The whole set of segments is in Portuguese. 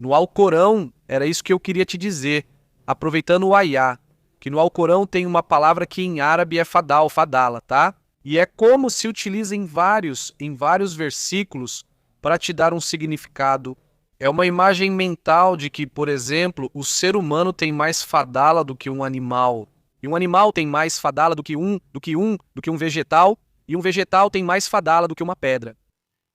No Alcorão, era isso que eu queria te dizer, aproveitando o ayah, que no Alcorão tem uma palavra que em árabe é fadal, fadala, tá? E é como se utiliza em vários versículos para te dar um significado. É uma imagem mental de que, por exemplo, o ser humano tem mais fadala do que um animal. E um animal tem mais fadala do que um vegetal, e um vegetal tem mais fadala do que uma pedra.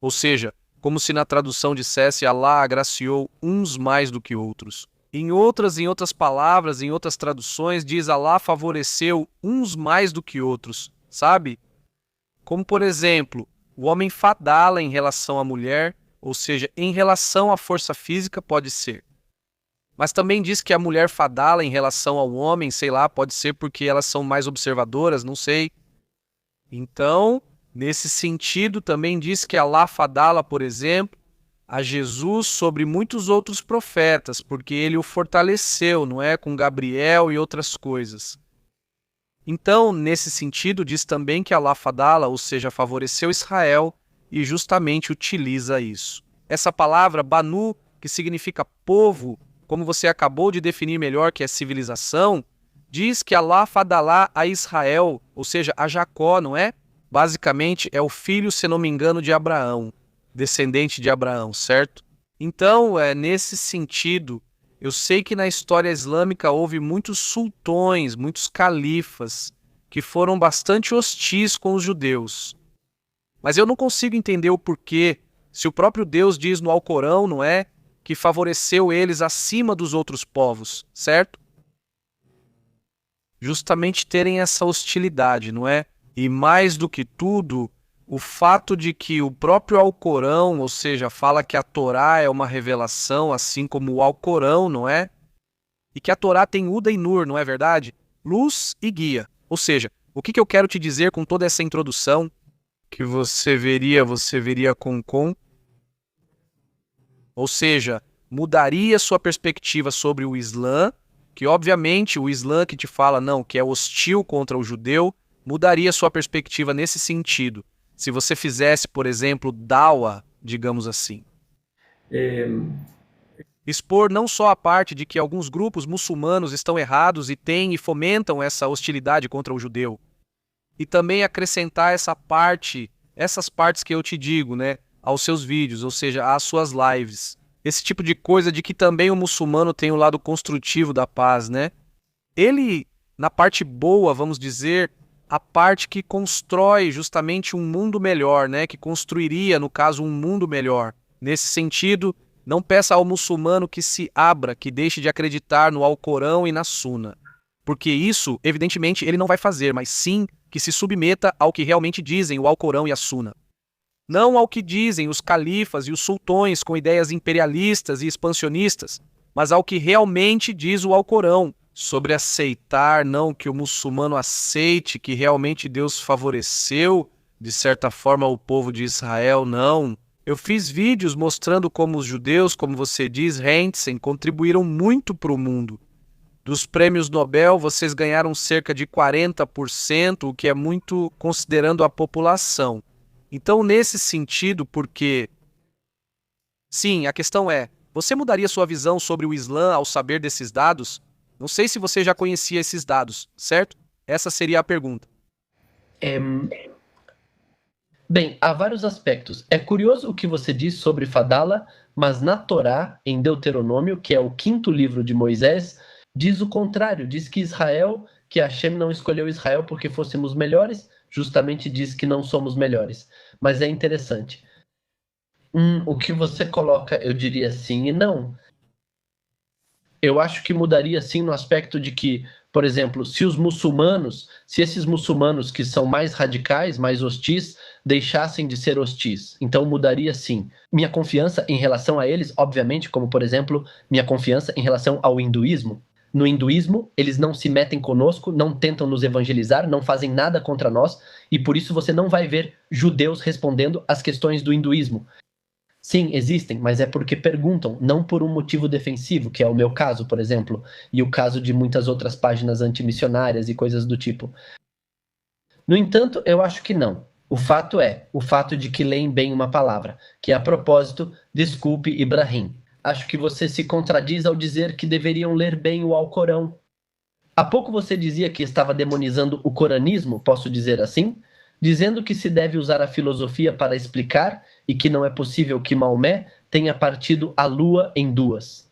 Ou seja, como se na tradução dissesse Allah agraciou uns mais do que outros. Em outras palavras, em outras traduções, diz Allah favoreceu uns mais do que outros, sabe? Como, por exemplo, o homem fadala em relação à mulher, ou seja, em relação à força física pode ser. Mas também diz que a mulher fadala em relação ao homem, sei lá, pode ser porque elas são mais observadoras, não sei. Então, nesse sentido, também diz que Allah fadala, por exemplo, a Jesus sobre muitos outros profetas, porque ele o fortaleceu, não é? Com Gabriel e outras coisas. Então, nesse sentido, diz também que Allah fadala, ou seja, favoreceu Israel e justamente utiliza isso. Essa palavra, Banu, que significa povo, como você acabou de definir melhor, que é civilização, diz que Allah fadalá a Israel, ou seja, a Jacó, não é? Basicamente, é o filho, se não me engano, de Abraão, descendente de Abraão, certo? Então, nesse sentido, eu sei que na história islâmica houve muitos sultões, muitos califas, que foram bastante hostis com os judeus. Mas eu não consigo entender o porquê, se o próprio Deus diz no Alcorão, não é? Que favoreceu eles acima dos outros povos, certo? Justamente terem essa hostilidade, não é? E mais do que tudo, o fato de que o próprio Alcorão, ou seja, fala que a Torá é uma revelação, assim como o Alcorão, não é? E que a Torá tem Huda e Nur, não é verdade? Luz e guia. Ou seja, o que eu quero te dizer com toda essa introdução? Que você veria com. Ou seja, mudaria sua perspectiva sobre o Islã, que obviamente o Islã que te fala não, que é hostil contra o judeu, mudaria sua perspectiva nesse sentido. Se você fizesse, por exemplo, dawa, digamos assim. Expor não só a parte de que alguns grupos muçulmanos estão errados e têm e fomentam essa hostilidade contra o judeu, e também acrescentar essas partes que eu te digo, né, aos seus vídeos, ou seja, às suas lives. Esse tipo de coisa de que também o muçulmano tem o lado construtivo da paz, né? Ele, na parte boa, vamos dizer, a parte que constrói justamente um mundo melhor, né? Que construiria, no caso, um mundo melhor. Nesse sentido, não peça ao muçulmano que se abra, que deixe de acreditar no Alcorão e na Suna. Porque isso, evidentemente, ele não vai fazer, mas sim que se submeta ao que realmente dizem o Alcorão e a Suna. Não ao que dizem os califas e os sultões com ideias imperialistas e expansionistas, mas ao que realmente diz o Alcorão, sobre aceitar, não que o muçulmano aceite que realmente Deus favoreceu, de certa forma, o povo de Israel, não. Eu fiz vídeos mostrando como os judeus, como você diz, Heintzen, contribuíram muito para o mundo. Dos prêmios Nobel, vocês ganharam cerca de 40%, o que é muito considerando a população. Então, nesse sentido, porque... Sim, a questão é, você mudaria sua visão sobre o Islã ao saber desses dados? Não sei se você já conhecia esses dados, certo? Essa seria a pergunta. Bem, há vários aspectos. É curioso o que você diz sobre Fadala, mas na Torá, em Deuteronômio, que é o quinto livro de Moisés, diz o contrário. Diz que que Hashem não escolheu Israel porque fôssemos melhores, justamente diz que não somos melhores. Mas é interessante. O que você coloca, eu diria sim e não. Eu acho que mudaria sim no aspecto de que, por exemplo, se esses muçulmanos que são mais radicais, mais hostis, deixassem de ser hostis, então mudaria sim. Minha confiança em relação a eles, obviamente, como por exemplo, minha confiança em relação ao hinduísmo. No hinduísmo, eles não se metem conosco, não tentam nos evangelizar, não fazem nada contra nós, e por isso você não vai ver judeus respondendo às questões do hinduísmo. Sim, existem, mas é porque perguntam, não por um motivo defensivo, que é o meu caso, por exemplo, e o caso de muitas outras páginas antimissionárias e coisas do tipo. No entanto, eu acho que não. O fato de que leem bem uma palavra, que a propósito, desculpe Ibrahim. acho que você se contradiz ao dizer que deveriam ler bem o Alcorão. Há pouco você dizia que estava demonizando o coranismo, posso dizer assim? Dizendo que se deve usar a filosofia para explicar e que não é possível que Maomé tenha partido a lua em duas.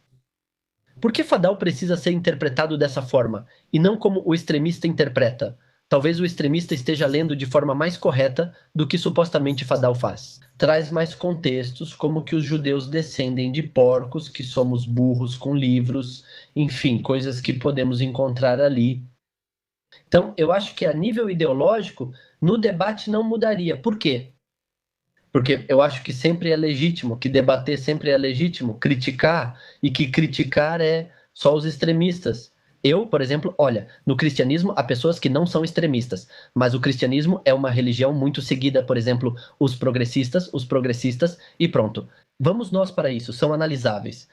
Por que Fadal precisa ser interpretado dessa forma, e não como o extremista interpreta? Talvez o extremista esteja lendo de forma mais correta do que supostamente Fadal faz. Traz mais contextos, como que os judeus descendem de porcos, que somos burros com livros, enfim, coisas que podemos encontrar ali. Então, eu acho que a nível ideológico, no debate não mudaria. Por quê? Porque eu acho que sempre é legítimo, que debater sempre é legítimo, criticar, e que criticar é só os extremistas. Eu, por exemplo, olha, no cristianismo há pessoas que não são extremistas, mas o cristianismo é uma religião muito seguida, por exemplo, os progressistas, e pronto. Vamos nós para isso, são analisáveis.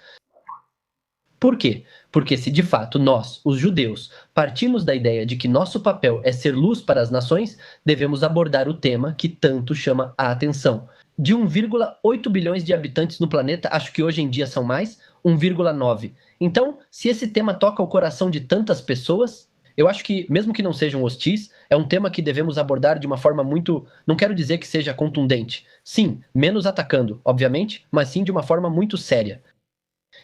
Por quê? Porque se de fato nós, os judeus, partimos da ideia de que nosso papel é ser luz para as nações, devemos abordar o tema que tanto chama a atenção. De 1,8 bilhões de habitantes no planeta, acho que hoje em dia são mais, 1,9. Então, se esse tema toca o coração de tantas pessoas, eu acho que, mesmo que não sejam hostis, é um tema que devemos abordar de uma forma muito, não quero dizer que seja contundente. Sim, menos atacando, obviamente, mas sim de uma forma muito séria.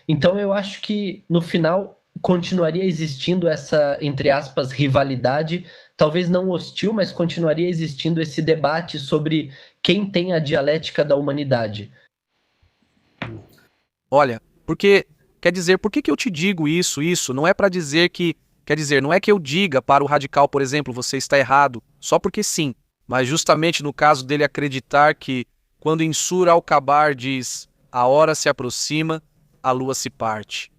Então eu acho que no final continuaria existindo essa, entre aspas, rivalidade, talvez não hostil, mas continuaria existindo esse debate sobre quem tem a dialética da humanidade. Olha, porque, quer dizer, por que eu te digo isso? Não é para dizer que, quer dizer, não é que eu diga para o radical, por exemplo, você está errado, só porque sim, mas justamente no caso dele acreditar que, quando em Sur Al-Kabar diz, a hora se aproxima, a lua se parte.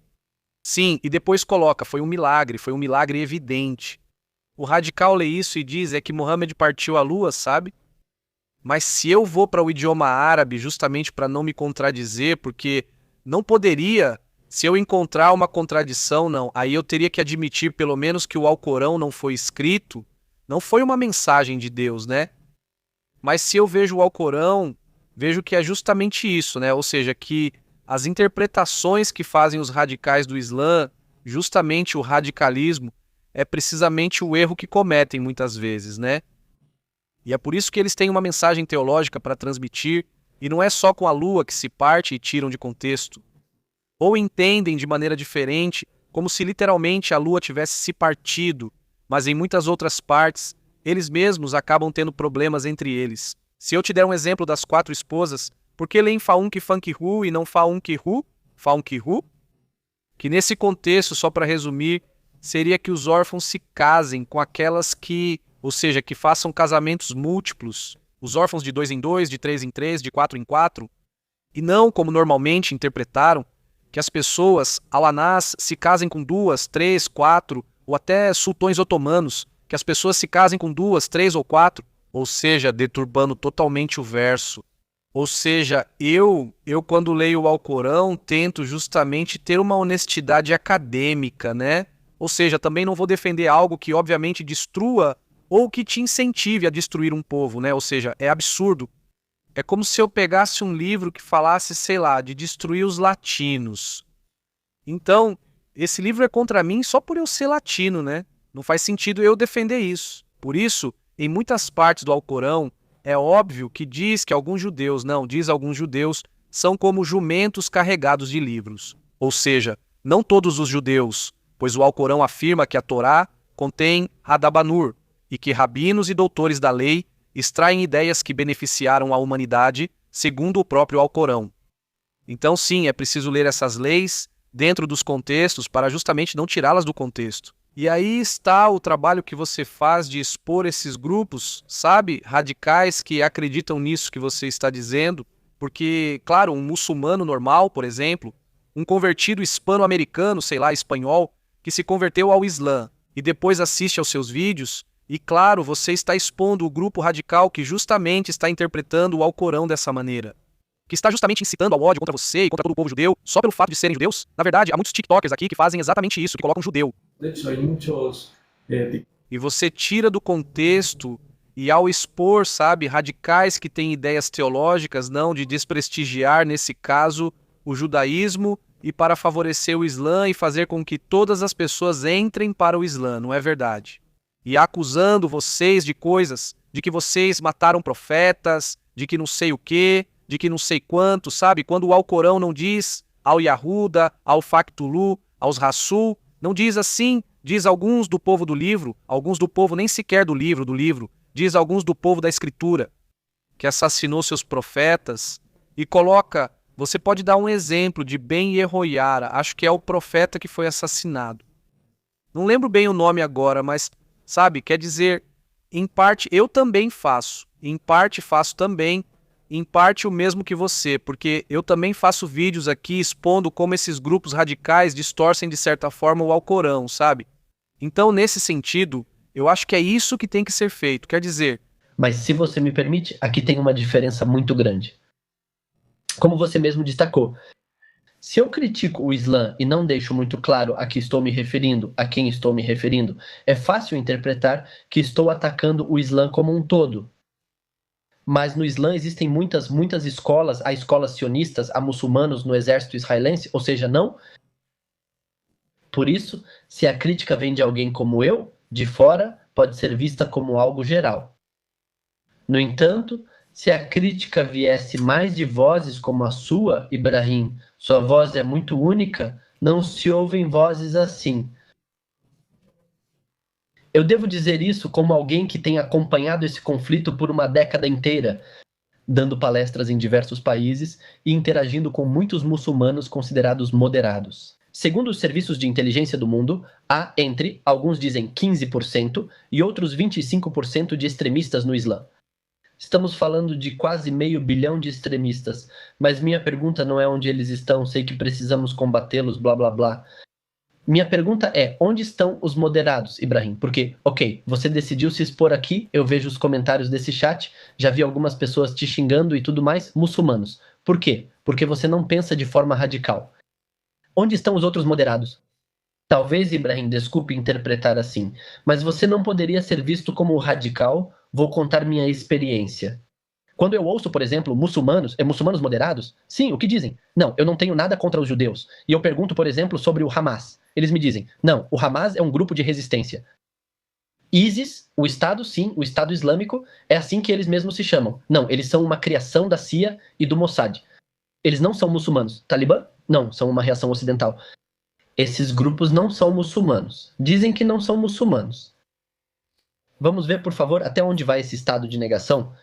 Sim, e depois coloca, foi um milagre evidente. O radical lê isso e diz é que Muhammad partiu a lua, sabe? Mas se eu vou para o idioma árabe justamente para não me contradizer, porque não poderia, se eu encontrar uma contradição, não, aí eu teria que admitir pelo menos que o Alcorão não foi escrito, não foi uma mensagem de Deus, né? Mas se eu vejo o Alcorão, vejo que é justamente isso, né? Ou seja, que as interpretações que fazem os radicais do Islã, justamente o radicalismo, é precisamente o erro que cometem muitas vezes, né? E é por isso que eles têm uma mensagem teológica para transmitir, e não é só com a lua que se parte e tiram de contexto. Ou entendem de maneira diferente, como se literalmente a lua tivesse se partido, mas em muitas outras partes, eles mesmos acabam tendo problemas entre eles. Se eu te der um exemplo das 4 esposas, por que leem Faunque Fankihu e não Faunkihu? Faunkihu? Que nesse contexto, só para resumir, seria que os órfãos se casem com aquelas que, ou seja, que façam casamentos múltiplos, os órfãos de 2 em 2, de 3 em 3, de 4 em 4, e não, como normalmente interpretaram, que as pessoas, alanás, se casem com 2, 3, 4, ou até sultões otomanos, que as pessoas se casem com 2, 3 ou 4, ou seja, deturbando totalmente o verso. Ou seja, eu quando leio o Alcorão, tento justamente ter uma honestidade acadêmica, né? Ou seja, também não vou defender algo que obviamente destrua ou que te incentive a destruir um povo, né? Ou seja, é absurdo. É como se eu pegasse um livro que falasse, sei lá, de destruir os latinos. Então, esse livro é contra mim só por eu ser latino, né? Não faz sentido eu defender isso. Por isso, em muitas partes do Alcorão, é óbvio que diz que alguns judeus, são como jumentos carregados de livros. Ou seja, não todos os judeus, pois o Alcorão afirma que a Torá contém Hadabanur e que rabinos e doutores da lei extraem ideias que beneficiaram a humanidade, segundo o próprio Alcorão. Então, sim, é preciso ler essas leis dentro dos contextos para justamente não tirá-las do contexto. E aí está o trabalho que você faz de expor esses grupos, sabe, radicais que acreditam nisso que você está dizendo, porque, claro, um muçulmano normal, por exemplo, um convertido hispano-americano, sei lá, espanhol, que se converteu ao Islã e depois assiste aos seus vídeos, e claro, você está expondo o grupo radical que justamente está interpretando o Alcorão dessa maneira, que está justamente incitando ao ódio contra você e contra todo o povo judeu, só pelo fato de serem judeus. Na verdade, há muitos TikTokers aqui que fazem exatamente isso, que colocam judeu. E você tira do contexto e ao expor, sabe, radicais que têm ideias teológicas, não de desprestigiar, nesse caso, o judaísmo e para favorecer o Islã e fazer com que todas as pessoas entrem para o Islã, não é verdade? E acusando vocês de coisas, de que vocês mataram profetas, de que não sei o quê, de que não sei quanto, sabe? Quando o Alcorão não diz ao Yahuda, ao Factulu, aos Rasul, não diz assim, diz alguns do povo do livro, alguns do povo nem sequer do livro, diz alguns do povo da escritura, que assassinou seus profetas, e coloca, você pode dar um exemplo de Ben Yehoiara, acho que é o profeta que foi assassinado. Não lembro bem o nome agora, mas, sabe, quer dizer, em parte eu também faço, em parte faço também, em parte o mesmo que você, porque eu também faço vídeos aqui expondo como esses grupos radicais distorcem de certa forma o Alcorão, sabe? Então, nesse sentido, eu acho que é isso que tem que ser feito, quer dizer... Mas se você me permite, aqui tem uma diferença muito grande. Como você mesmo destacou, se eu critico o Islã e não deixo muito claro a que estou me referindo, a quem estou me referindo, é fácil interpretar que estou atacando o Islã como um todo. Mas no Islã existem muitas escolas, há escolas sionistas, há muçulmanos no exército israelense, ou seja, não. Por isso, se a crítica vem de alguém como eu, de fora, pode ser vista como algo geral. No entanto, se a crítica viesse mais de vozes como a sua, Ibrahim, sua voz é muito única, não se ouvem vozes assim. Eu devo dizer isso como alguém que tem acompanhado esse conflito por uma década inteira, dando palestras em diversos países e interagindo com muitos muçulmanos considerados moderados. Segundo os serviços de inteligência do mundo, há entre, alguns dizem 15% e outros 25% de extremistas no Islã. Estamos falando de quase 500 milhões de extremistas, mas minha pergunta não é onde eles estão, sei que precisamos combatê-los, blá blá blá. Minha pergunta é, onde estão os moderados, Ibrahim? Porque, ok, você decidiu se expor aqui, eu vejo os comentários desse chat, já vi algumas pessoas te xingando e tudo mais, muçulmanos. Por quê? Porque você não pensa de forma radical. Onde estão os outros moderados? Talvez, Ibrahim, desculpe interpretar assim, mas você não poderia ser visto como radical? Vou contar minha experiência. Quando eu ouço, por exemplo, muçulmanos moderados, sim, o que dizem? Não, eu não tenho nada contra os judeus. E eu pergunto, por exemplo, sobre o Hamas. Eles me dizem, não, o Hamas é um grupo de resistência. ISIS, o Estado, sim, o Estado Islâmico, é assim que eles mesmos se chamam. Não, eles são uma criação da CIA e do Mossad. Eles não são muçulmanos. Talibã? Não, são uma reação ocidental. Esses grupos não são muçulmanos. Dizem que não são muçulmanos. Vamos ver, por favor, até onde vai esse estado de negação?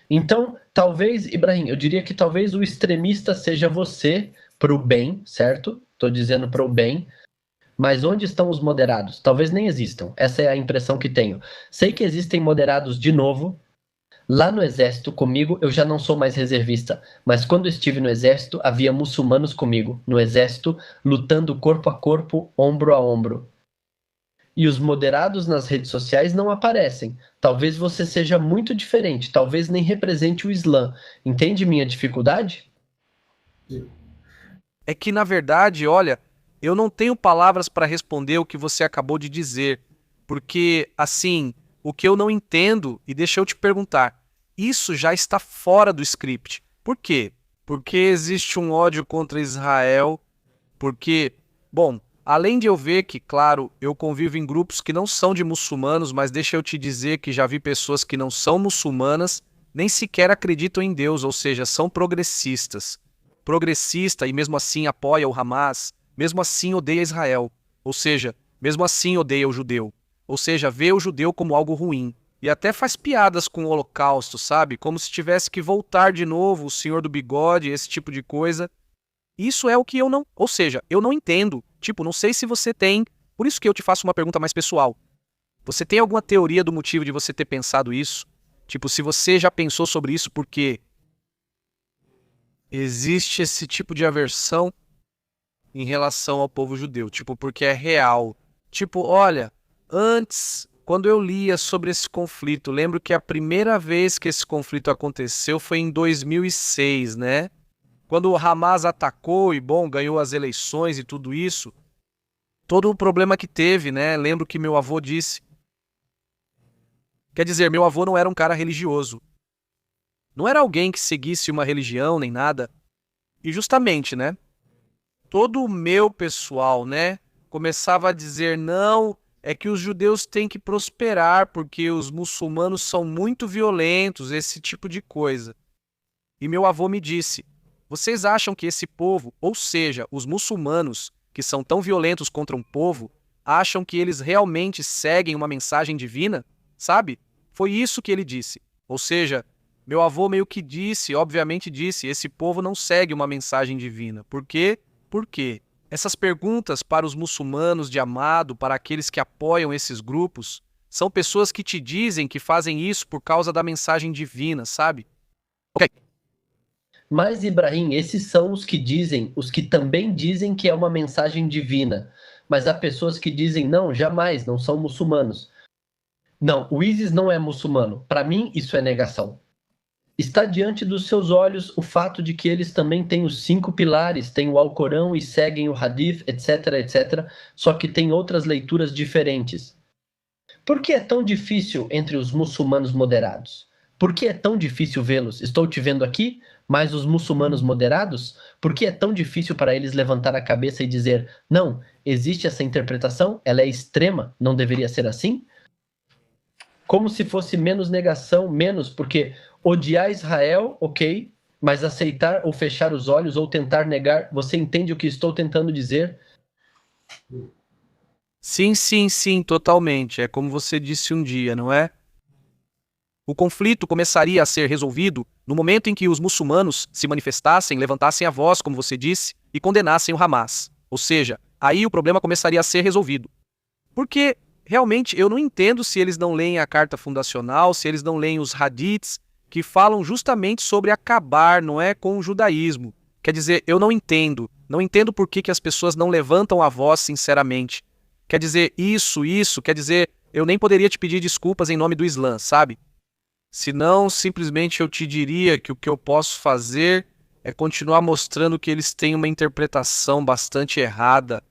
Então, talvez, Ibrahim, eu diria que talvez o extremista seja você para o bem, certo? Estou dizendo para o bem. Mas onde estão os moderados? Talvez nem existam. Essa é a impressão que tenho. Sei que existem moderados de novo. Lá no exército, comigo, eu já não sou mais reservista. Mas quando estive no exército, havia muçulmanos comigo, no exército, lutando corpo a corpo, ombro a ombro. E os moderados nas redes sociais não aparecem. Talvez você seja muito diferente, talvez nem represente o Islã. Entende minha dificuldade? É que, na verdade, olha, eu não tenho palavras para responder o que você acabou de dizer, porque, assim, o que eu não entendo, e deixa eu te perguntar, isso já está fora do script. Por quê? Porque existe um ódio contra Israel, porque, bom, além de eu ver que, claro, eu convivo em grupos que não são de muçulmanos, mas deixa eu te dizer que já vi pessoas que não são muçulmanas, nem sequer acreditam em Deus, ou seja, são progressistas. Progressista e mesmo assim apoia o Hamas, mesmo assim odeia Israel, ou seja, mesmo assim odeia o judeu, ou seja, vê o judeu como algo ruim. E até faz piadas com o Holocausto, sabe? Como se tivesse que voltar de novo o Senhor do Bigode, esse tipo de coisa. Isso é o que eu não... Ou seja, eu não entendo. Tipo, não sei se você tem... Por isso que eu te faço uma pergunta mais pessoal. Você tem alguma teoria do motivo de você ter pensado isso? Tipo, se você já pensou sobre isso, porque existe esse tipo de aversão em relação ao povo judeu. Tipo, porque é real. Tipo, olha, antes, quando eu lia sobre esse conflito, lembro que a primeira vez que esse conflito aconteceu foi em 2006, né? Quando o Hamas atacou e, bom, ganhou as eleições e tudo isso, todo o problema que teve, né? Lembro que meu avô disse. Quer dizer, meu avô não era um cara religioso. Não era alguém que seguisse uma religião nem nada. E justamente, né? todo o meu pessoal, né, começava a dizer não, é que os judeus têm que prosperar porque os muçulmanos são muito violentos, esse tipo de coisa. E meu avô me disse: vocês acham que esse povo, ou seja, os muçulmanos, que são tão violentos contra um povo, acham que eles realmente seguem uma mensagem divina? Sabe? Foi isso que ele disse. Ou seja, meu avô meio que disse, obviamente disse, esse povo não segue uma mensagem divina. Por quê? Por quê? Essas perguntas para os muçulmanos de amado, para aqueles que apoiam esses grupos, são pessoas que te dizem que fazem isso por causa da mensagem divina, sabe? Ok. Mas, Ibrahim, esses são os que dizem, os que também dizem que é uma mensagem divina. Mas há pessoas que dizem, não, jamais, não são muçulmanos. Não, o ISIS não é muçulmano. Para mim, isso é negação. Está diante dos seus olhos o fato de que eles também têm os 5 pilares, têm o Alcorão e seguem o Hadith, etc, etc, só que têm outras leituras diferentes. Por que é tão difícil entre os muçulmanos moderados? Por que é tão difícil vê-los? Estou te vendo aqui, mas os muçulmanos moderados? Por que é tão difícil para eles levantar a cabeça e dizer, não, existe essa interpretação, ela é extrema, não deveria ser assim? Como se fosse menos negação, menos, porque odiar Israel, ok, mas aceitar ou fechar os olhos ou tentar negar, você entende o que estou tentando dizer? Sim, sim, sim, totalmente. É como você disse um dia, não é? O conflito começaria a ser resolvido no momento em que os muçulmanos se manifestassem, levantassem a voz, como você disse, e condenassem o Hamas. Ou seja, aí o problema começaria a ser resolvido. Porque realmente eu não entendo se eles não leem a carta fundacional, se eles não leem os hadiths, que falam justamente sobre acabar, não é, com o judaísmo. Quer dizer, eu não entendo. Não entendo por que as pessoas não levantam a voz sinceramente. Quer dizer, isso, quer dizer, eu nem poderia te pedir desculpas em nome do Islã, sabe? Senão, simplesmente eu te diria que o que eu posso fazer é continuar mostrando que eles têm uma interpretação bastante errada.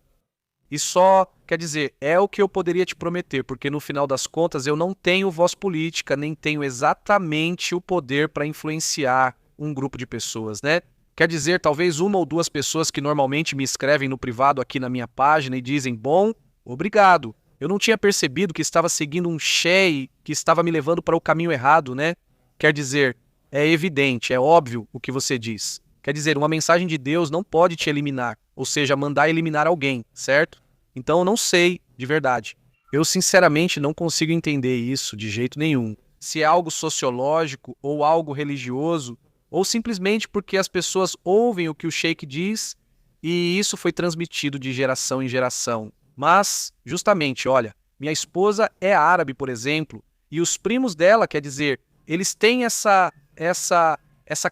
E só, quer dizer, é o que eu poderia te prometer, porque no final das contas eu não tenho voz política, nem tenho exatamente o poder para influenciar um grupo de pessoas, né? Quer dizer, talvez uma ou duas pessoas que normalmente me escrevem no privado aqui na minha página e dizem, bom, obrigado. Eu não tinha percebido que estava seguindo um Shei que estava me levando para o caminho errado, né? Quer dizer, é evidente, é óbvio o que você diz. Quer dizer, uma mensagem de Deus não pode te eliminar, ou seja, mandar eliminar alguém, certo? Então eu não sei, de verdade. Eu sinceramente não consigo entender isso de jeito nenhum. Se é algo sociológico ou algo religioso, ou simplesmente porque as pessoas ouvem o que o Sheik diz e isso foi transmitido de geração em geração. Mas, justamente, olha, minha esposa é árabe, por exemplo, e os primos dela, quer dizer, eles têm essa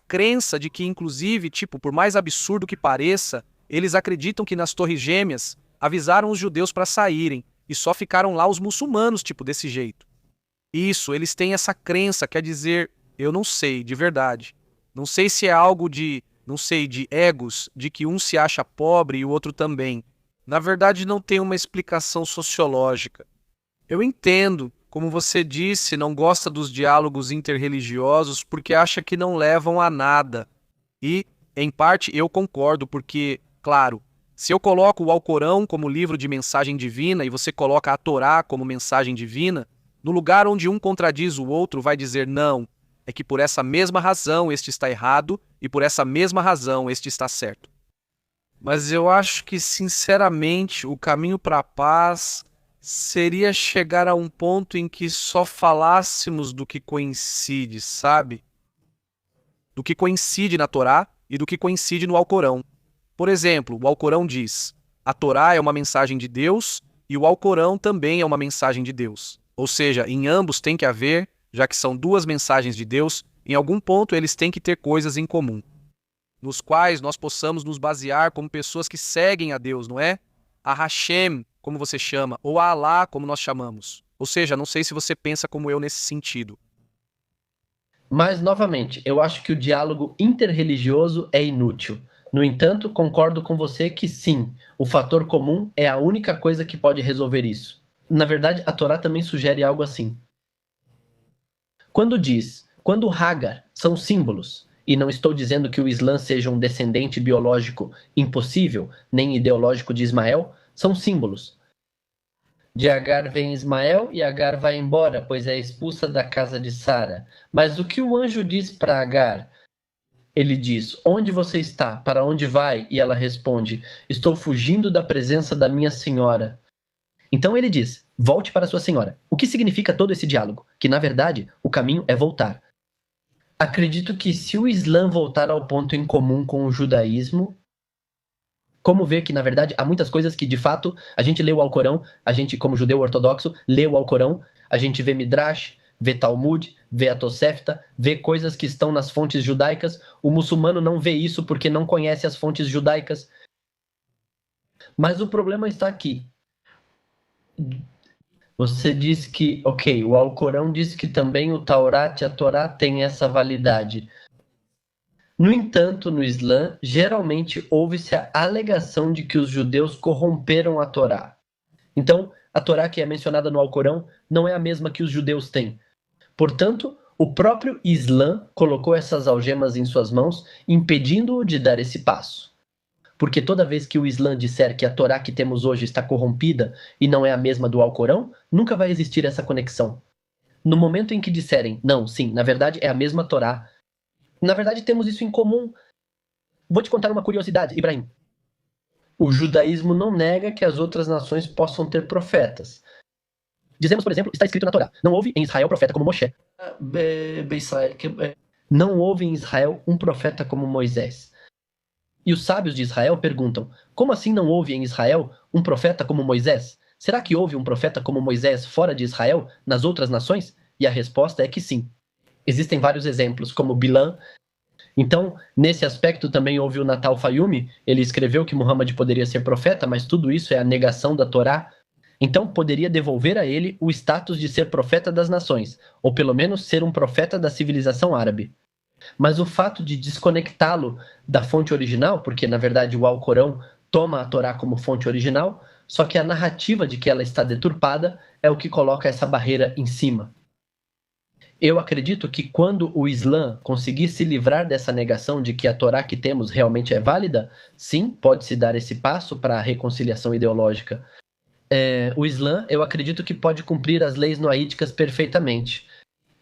crença de que, inclusive, tipo, por mais absurdo que pareça, eles acreditam que nas Torres Gêmeas avisaram os judeus para saírem e só ficaram lá os muçulmanos, tipo, desse jeito. Isso, eles têm essa crença, quer dizer, eu não sei, de verdade. Não sei se é algo de, não sei, de egos, de que um se acha pobre e o outro também. Na verdade, não tem uma explicação sociológica. Eu entendo, como você disse, não gosta dos diálogos interreligiosos porque acha que não levam a nada. E, em parte, eu concordo, porque, claro, se eu coloco o Alcorão como livro de mensagem divina e você coloca a Torá como mensagem divina, no lugar onde um contradiz o outro vai dizer não, é que por essa mesma razão este está errado e por essa mesma razão este está certo. Mas eu acho que, sinceramente, o caminho para a paz seria chegar a um ponto em que só falássemos do que coincide, sabe? Do que coincide na Torá e do que coincide no Alcorão. Por exemplo, o Alcorão diz: a Torá é uma mensagem de Deus e o Alcorão também é uma mensagem de Deus. Ou seja, em ambos tem que haver, já que são duas mensagens de Deus, em algum ponto eles têm que ter coisas em comum, nos quais nós possamos nos basear como pessoas que seguem a Deus, não é? A Hashem, como você chama, ou a Alá, como nós chamamos. Ou seja, não sei se você pensa como eu nesse sentido. Mas, novamente, eu acho que o diálogo interreligioso é inútil. No entanto, concordo com você que sim, o fator comum é a única coisa que pode resolver isso. Na verdade, a Torá também sugere algo assim. Quando diz, quando Hagar são símbolos, e não estou dizendo que o Islã seja um descendente biológico impossível, nem ideológico de Ismael, são símbolos. De Agar vem Ismael e Agar vai embora, pois é expulsa da casa de Sara. Mas o que o anjo diz para Agar? Ele diz: onde você está? Para onde vai? E ela responde: estou fugindo da presença da minha senhora. Então ele diz: volte para sua senhora. O que significa todo esse diálogo? Que na verdade o caminho é voltar. Acredito que se o Islã voltar ao ponto em comum com o judaísmo, como ver que na verdade há muitas coisas que de fato a gente lê o Alcorão, a gente como judeu ortodoxo lê o Alcorão, a gente vê Midrash, vê Talmud, vê a Tosefta, vê coisas que estão nas fontes judaicas. O muçulmano não vê isso porque não conhece as fontes judaicas. Mas o problema está aqui. Você diz que, ok, o Alcorão diz que também o Taurat e a Torá têm essa validade. No entanto, no Islã, geralmente ouve-se a alegação de que os judeus corromperam a Torá. Então, a Torá que é mencionada no Alcorão não é a mesma que os judeus têm. Portanto, o próprio Islã colocou essas algemas em suas mãos, impedindo-o de dar esse passo. Porque toda vez que o Islã disser que a Torá que temos hoje está corrompida e não é a mesma do Alcorão, nunca vai existir essa conexão. No momento em que disserem, não, sim, na verdade é a mesma Torá, na verdade temos isso em comum. Vou te contar uma curiosidade, Ibrahim. O judaísmo não nega que as outras nações possam ter profetas. Dizemos, por exemplo, está escrito na Torá, não houve em Israel profeta como Moshe. Não houve em Israel um profeta como Moisés. E os sábios de Israel perguntam, como assim não houve em Israel um profeta como Moisés? Será que houve um profeta como Moisés fora de Israel, nas outras nações? E a resposta é que sim. Existem vários exemplos, como Bilã. Então, nesse aspecto também houve o Natal Fayumi, ele escreveu que Muhammad poderia ser profeta, mas tudo isso é a negação da Torá. Então, poderia devolver a ele o status de ser profeta das nações, ou pelo menos ser um profeta da civilização árabe. Mas o fato de desconectá-lo da fonte original, porque na verdade o Alcorão toma a Torá como fonte original, só que a narrativa de que ela está deturpada é o que coloca essa barreira em cima. Eu acredito que quando o Islã conseguir se livrar dessa negação de que a Torá que temos realmente é válida, sim, pode-se dar esse passo para a reconciliação ideológica. O Islã, eu acredito que pode cumprir as leis noaídicas perfeitamente.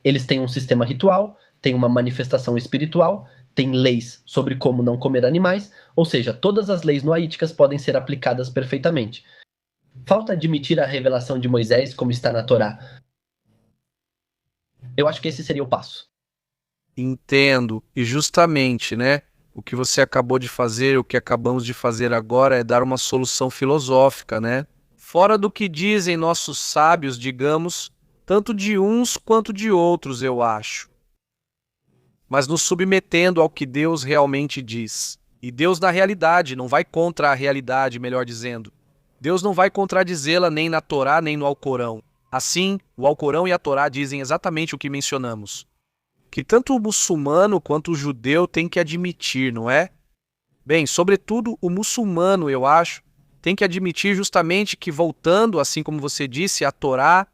Eles têm um sistema ritual, têm uma manifestação espiritual, têm leis sobre como não comer animais, ou seja, todas as leis noaídicas podem ser aplicadas perfeitamente. Falta admitir a revelação de Moisés como está na Torá. Eu acho que esse seria o passo. Entendo. E justamente, né? O que você acabou de fazer, o que acabamos de fazer agora é dar uma solução filosófica, né? Fora do que dizem nossos sábios, digamos, tanto de uns quanto de outros, eu acho. Mas nos submetendo ao que Deus realmente diz. E Deus na realidade, não vai contra a realidade, melhor dizendo. Deus não vai contradizê-la nem na Torá, nem no Alcorão. Assim, o Alcorão e a Torá dizem exatamente o que mencionamos. Que tanto o muçulmano quanto o judeu têm que admitir, não é? Bem, sobretudo o muçulmano, eu acho, tem que admitir justamente que voltando, assim como você disse, à Torá,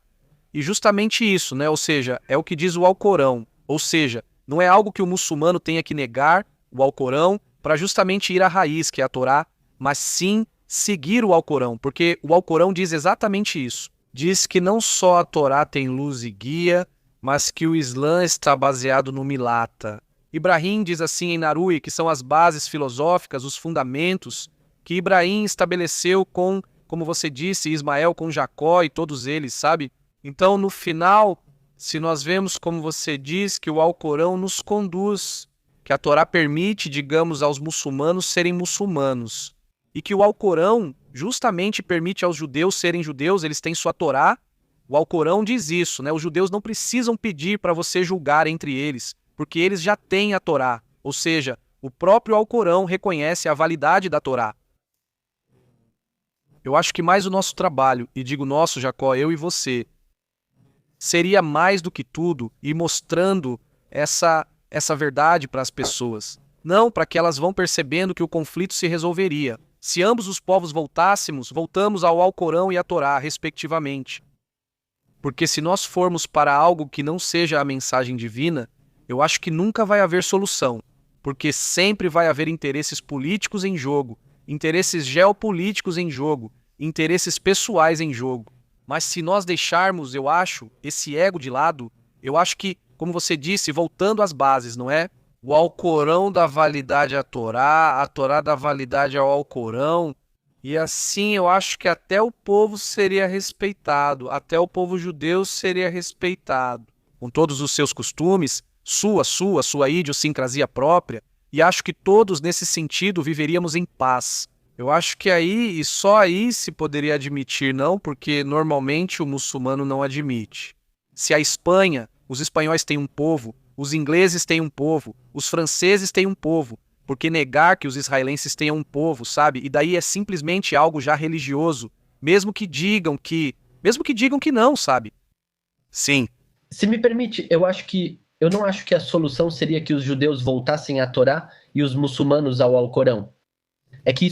e justamente isso, né? Ou seja, é o que diz o Alcorão. Ou seja, não é algo que o muçulmano tenha que negar, o Alcorão, para justamente ir à raiz, que é a Torá, mas sim seguir o Alcorão, porque o Alcorão diz exatamente isso. Diz que não só a Torá tem luz e guia, mas que o Islã está baseado no Milata. Ibrahim diz assim em Narui, que são as bases filosóficas, os fundamentos, que Ibrahim estabeleceu com, como você disse, Ismael com Jacó e todos eles, sabe? Então, no final, se nós vemos, como você diz, que o Alcorão nos conduz, que a Torá permite, digamos, aos muçulmanos serem muçulmanos, e que o Alcorão justamente permite aos judeus serem judeus, eles têm sua Torá. O Alcorão diz isso, né? Os judeus não precisam pedir para você julgar entre eles, porque eles já têm a Torá. Ou seja, o próprio Alcorão reconhece a validade da Torá. Eu acho que mais o nosso trabalho, e digo nosso, Jacó, eu e você, seria mais do que tudo ir mostrando essa verdade para as pessoas. Não para que elas vão percebendo que o conflito se resolveria. Se ambos os povos voltamos ao Alcorão e à Torá, respectivamente. Porque se nós formos para algo que não seja a mensagem divina, eu acho que nunca vai haver solução. porque sempre vai haver interesses políticos em jogo, interesses geopolíticos em jogo, interesses pessoais em jogo. Mas se nós deixarmos, eu acho, esse ego de lado, eu acho que, como você disse, voltando às bases, não é? O Alcorão dá validade à Torá, a Torá dá validade ao Alcorão, e assim eu acho que até o povo seria respeitado, até o povo judeu seria respeitado, com todos os seus costumes, sua idiosincrasia própria, e acho que todos nesse sentido viveríamos em paz. Eu acho que aí, e só aí se poderia admitir não, porque normalmente o muçulmano não admite. Se a Espanha, os espanhóis têm um povo, os ingleses têm um povo, os franceses têm um povo, porque negar que os israelenses tenham um povo, sabe? E daí é simplesmente algo já religioso, mesmo que digam que não, sabe? Sim. Se me permite, eu não acho que a solução seria que os judeus voltassem à Torá e os muçulmanos ao Alcorão. É que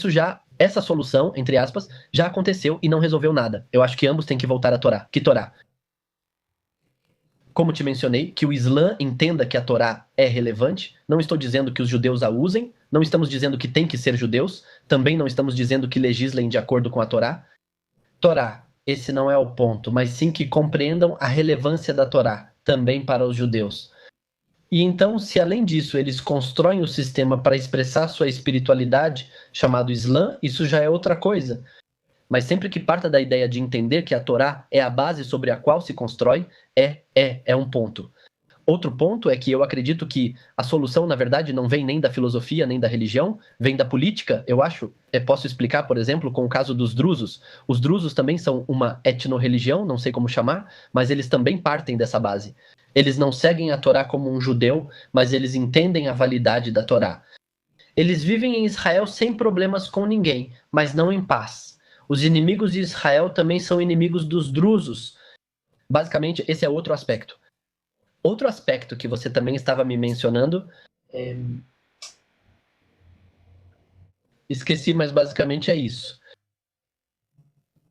essa solução, entre aspas, já aconteceu e não resolveu nada. Eu acho que ambos têm que voltar à Torá. Que Torá? Como te mencionei, que o Islã entenda que a Torá é relevante. Não estou dizendo que os judeus a usem, não estamos dizendo que tem que ser judeus, também não estamos dizendo que legislem de acordo com a Torá. Torá, esse não é o ponto, mas sim que compreendam a relevância da Torá, também para os judeus. E então, se além disso eles constroem o sistema para expressar sua espiritualidade, chamado Islã, isso já é outra coisa. Mas sempre que parta da ideia de entender que a Torá é a base sobre a qual se constrói, é um ponto. Outro ponto é que eu acredito que a solução, na verdade, não vem nem da filosofia, nem da religião, vem da política, eu acho. Posso explicar, por exemplo, com o caso dos drusos. Os drusos também são uma etnorreligião, não sei como chamar, mas eles também partem dessa base. Eles não seguem a Torá como um judeu, mas eles entendem a validade da Torá. Eles vivem em Israel sem problemas com ninguém, mas não em paz. Os inimigos de Israel também são inimigos dos drusos. Basicamente, esse é outro aspecto. Outro aspecto que você também estava me mencionando, esqueci, mas basicamente é isso.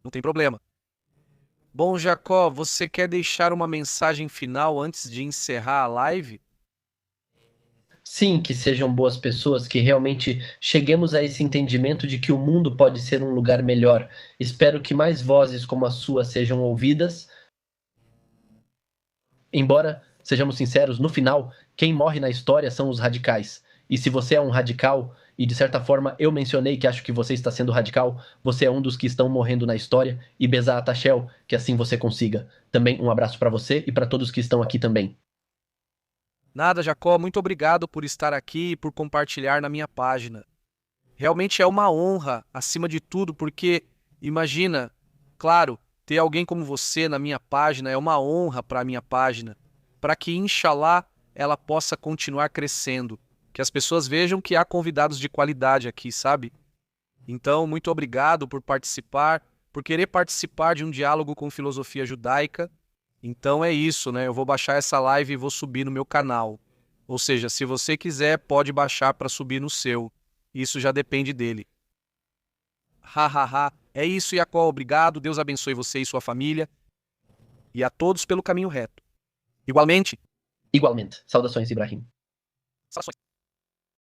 Não tem problema. Bom, Jacó, você quer deixar uma mensagem final antes de encerrar a live? Sim, que sejam boas pessoas, que realmente cheguemos a esse entendimento de que o mundo pode ser um lugar melhor. Espero que mais vozes como a sua sejam ouvidas. Embora, sejamos sinceros, no final, quem morre na história são os radicais. E se você é um radical, e de certa forma eu mencionei que acho que você está sendo radical, você é um dos que estão morrendo na história, e Bezat Hashel, que assim você consiga. Também um abraço para você e para todos que estão aqui também. Nada, Jacó, muito obrigado por estar aqui e por compartilhar na minha página. Realmente é uma honra, acima de tudo, porque, imagina, claro, ter alguém como você na minha página é uma honra para a minha página, para que, inshallah, ela possa continuar crescendo, que as pessoas vejam que há convidados de qualidade aqui, sabe? Então, muito obrigado por participar, por querer participar de um diálogo com filosofia judaica. Então é isso, né? Eu vou baixar essa live e vou subir no meu canal. Ou seja, se você quiser, pode baixar para subir no seu. Isso já depende dele. Hahaha. É isso, Jacó. Obrigado. Deus abençoe você e sua família. E a todos pelo caminho reto. Igualmente. Igualmente. Saudações, Ibrahim. Saudações.